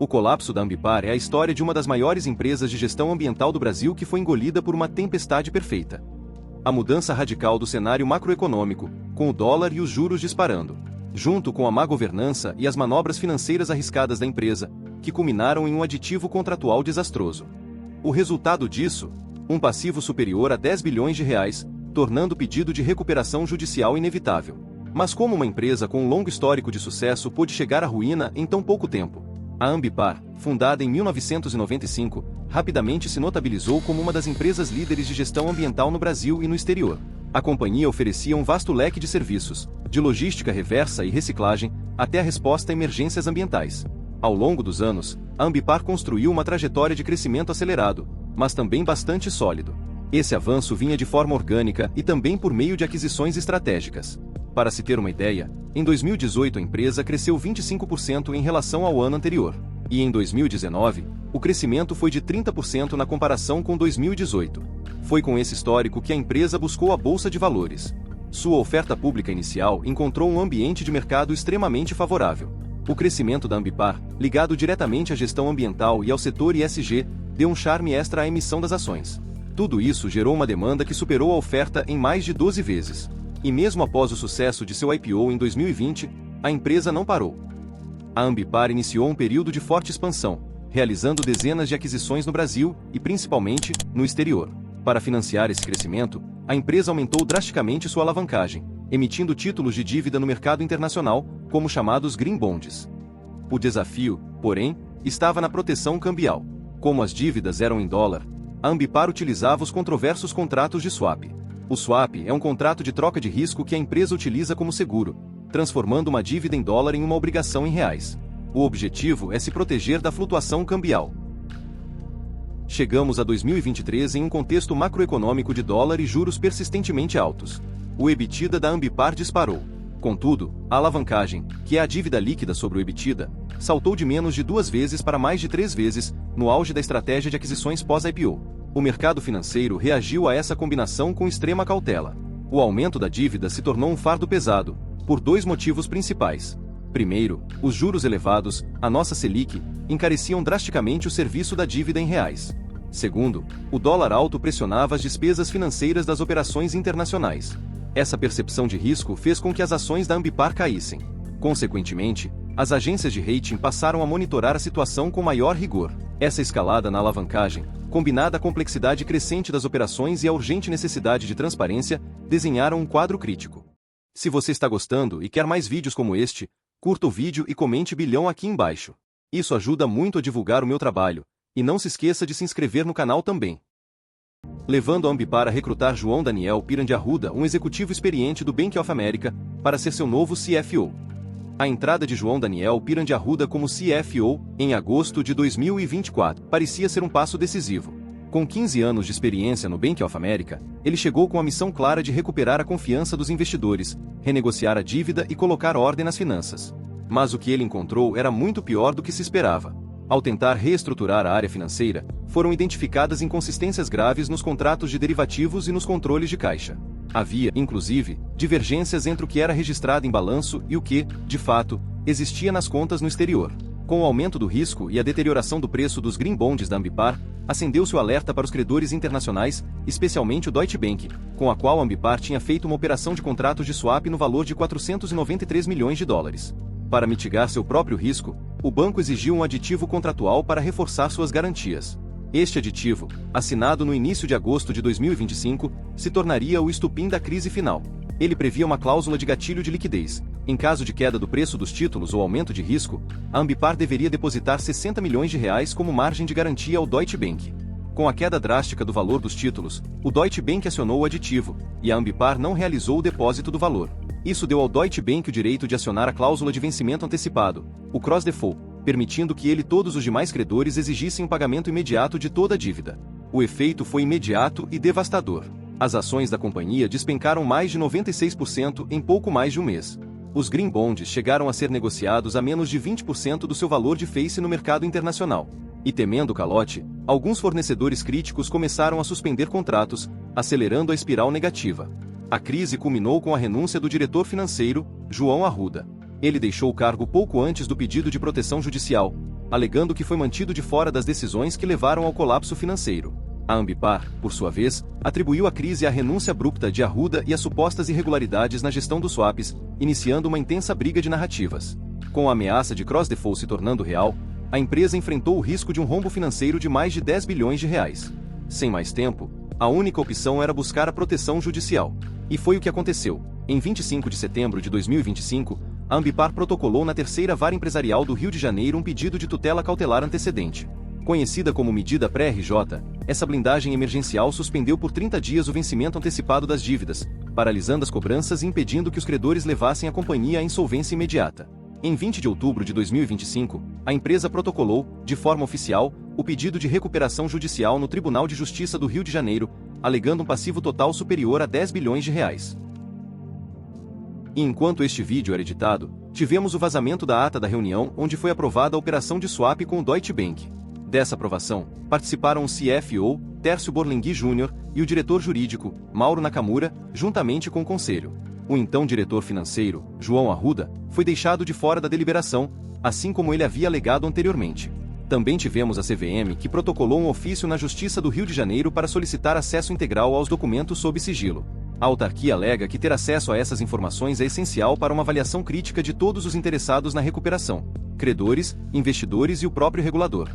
O colapso da Ambipar é a história de uma das maiores empresas de gestão ambiental do Brasil que foi engolida por uma tempestade perfeita. A mudança radical do cenário macroeconômico, com o dólar e os juros disparando, junto com a má governança e as manobras financeiras arriscadas da empresa, que culminaram em um aditivo contratual desastroso. O resultado disso? Um passivo superior a 10 bilhões de reais, tornando o pedido de recuperação judicial inevitável. Mas como uma empresa com um longo histórico de sucesso pôde chegar à ruína em tão pouco tempo? A Ambipar, fundada em 1995, rapidamente se notabilizou como uma das empresas líderes de gestão ambiental no Brasil e no exterior. A companhia oferecia um vasto leque de serviços, de logística reversa e reciclagem, até a resposta a emergências ambientais. Ao longo dos anos, a Ambipar construiu uma trajetória de crescimento acelerado, mas também bastante sólido. Esse avanço vinha de forma orgânica e também por meio de aquisições estratégicas. Para se ter uma ideia, em 2018 a empresa cresceu 25% em relação ao ano anterior. E em 2019, o crescimento foi de 30% na comparação com 2018. Foi com esse histórico que a empresa buscou a Bolsa de Valores. Sua oferta pública inicial encontrou um ambiente de mercado extremamente favorável. O crescimento da Ambipar, ligado diretamente à gestão ambiental e ao setor ESG, deu um charme extra à emissão das ações. Tudo isso gerou uma demanda que superou a oferta em mais de 12 vezes. E mesmo após o sucesso de seu IPO em 2020, a empresa não parou. A Ambipar iniciou um período de forte expansão, realizando dezenas de aquisições no Brasil e principalmente no exterior. Para financiar esse crescimento, a empresa aumentou drasticamente sua alavancagem, emitindo títulos de dívida no mercado internacional, como chamados Green Bonds. O desafio, porém, estava na proteção cambial. Como as dívidas eram em dólar, a Ambipar utilizava os controversos contratos de swap. O swap é um contrato de troca de risco que a empresa utiliza como seguro, transformando uma dívida em dólar em uma obrigação em reais. O objetivo é se proteger da flutuação cambial. Chegamos a 2023 em um contexto macroeconômico de dólar e juros persistentemente altos. O EBITDA da Ambipar disparou. Contudo, a alavancagem, que é a dívida líquida sobre o EBITDA, saltou de menos de 2 vezes para mais de 3 vezes, no auge da estratégia de aquisições pós-IPO. O mercado financeiro reagiu a essa combinação com extrema cautela. O aumento da dívida se tornou um fardo pesado, por 2 motivos principais. Primeiro, os juros elevados, a nossa Selic, encareciam drasticamente o serviço da dívida em reais. Segundo, o dólar alto pressionava as despesas financeiras das operações internacionais. Essa percepção de risco fez com que as ações da Ambipar caíssem. Consequentemente, as agências de rating passaram a monitorar a situação com maior rigor. Essa escalada na alavancagem, combinada à complexidade crescente das operações e à urgente necessidade de transparência, desenharam um quadro crítico. Se você está gostando e quer mais vídeos como este, curta o vídeo e comente bilhão aqui embaixo. Isso ajuda muito a divulgar o meu trabalho, e não se esqueça de se inscrever no canal também. Levando a Ambipar a recrutar João Daniel Pirandi Arruda, um executivo experiente do Bank of America, para ser seu novo CFO. A entrada de João Daniel Pirandi Arruda como CFO, em agosto de 2024, parecia ser um passo decisivo. Com 15 anos de experiência no Bank of America, ele chegou com a missão clara de recuperar a confiança dos investidores, renegociar a dívida e colocar ordem nas finanças. Mas o que ele encontrou era muito pior do que se esperava. Ao tentar reestruturar a área financeira, foram identificadas inconsistências graves nos contratos de derivativos e nos controles de caixa. Havia, inclusive, divergências entre o que era registrado em balanço e o que, de fato, existia nas contas no exterior. Com o aumento do risco e a deterioração do preço dos Green Bonds da Ambipar, acendeu-se o alerta para os credores internacionais, especialmente o Deutsche Bank, com a qual a Ambipar tinha feito uma operação de contratos de swap no valor de 493 milhões de dólares. Para mitigar seu próprio risco, o banco exigiu um aditivo contratual para reforçar suas garantias. Este aditivo, assinado no início de agosto de 2025, se tornaria o estupim da crise final. Ele previa uma cláusula de gatilho de liquidez. Em caso de queda do preço dos títulos ou aumento de risco, a Ambipar deveria depositar 60 milhões de reais como margem de garantia ao Deutsche Bank. Com a queda drástica do valor dos títulos, o Deutsche Bank acionou o aditivo, e a Ambipar não realizou o depósito do valor. Isso deu ao Deutsche Bank o direito de acionar a cláusula de vencimento antecipado, o cross-default, permitindo que ele e todos os demais credores exigissem um pagamento imediato de toda a dívida. O efeito foi imediato e devastador. As ações da companhia despencaram mais de 96% em pouco mais de um mês. Os Green Bonds chegaram a ser negociados a menos de 20% do seu valor de face no mercado internacional. E temendo o calote, alguns fornecedores críticos começaram a suspender contratos, acelerando a espiral negativa. A crise culminou com a renúncia do diretor financeiro, João Arruda. Ele deixou o cargo pouco antes do pedido de proteção judicial, alegando que foi mantido de fora das decisões que levaram ao colapso financeiro. A Ambipar, por sua vez, atribuiu a crise à renúncia abrupta de Arruda e às supostas irregularidades na gestão dos swaps, iniciando uma intensa briga de narrativas. Com a ameaça de cross-default se tornando real, a empresa enfrentou o risco de um rombo financeiro de mais de 10 bilhões de reais. Sem mais tempo, a única opção era buscar a proteção judicial. E foi o que aconteceu. Em 25 de setembro de 2025, a Ambipar protocolou na terceira vara empresarial do Rio de Janeiro um pedido de tutela cautelar antecedente. Conhecida como medida pré-RJ, essa blindagem emergencial suspendeu por 30 dias o vencimento antecipado das dívidas, paralisando as cobranças e impedindo que os credores levassem a companhia à insolvência imediata. Em 20 de outubro de 2025, a empresa protocolou, de forma oficial, o pedido de recuperação judicial no Tribunal de Justiça do Rio de Janeiro, alegando um passivo total superior a 10 bilhões de reais. E enquanto este vídeo era editado, tivemos o vazamento da ata da reunião onde foi aprovada a operação de swap com o Deutsche Bank. Dessa aprovação, participaram o CFO, Tércio Borlenghi Jr., e o diretor jurídico, Mauro Nakamura, juntamente com o conselho. O então diretor financeiro, João Arruda, foi deixado de fora da deliberação, assim como ele havia alegado anteriormente. Também tivemos a CVM que protocolou um ofício na Justiça do Rio de Janeiro para solicitar acesso integral aos documentos sob sigilo. A autarquia alega que ter acesso a essas informações é essencial para uma avaliação crítica de todos os interessados na recuperação: credores, investidores e o próprio regulador.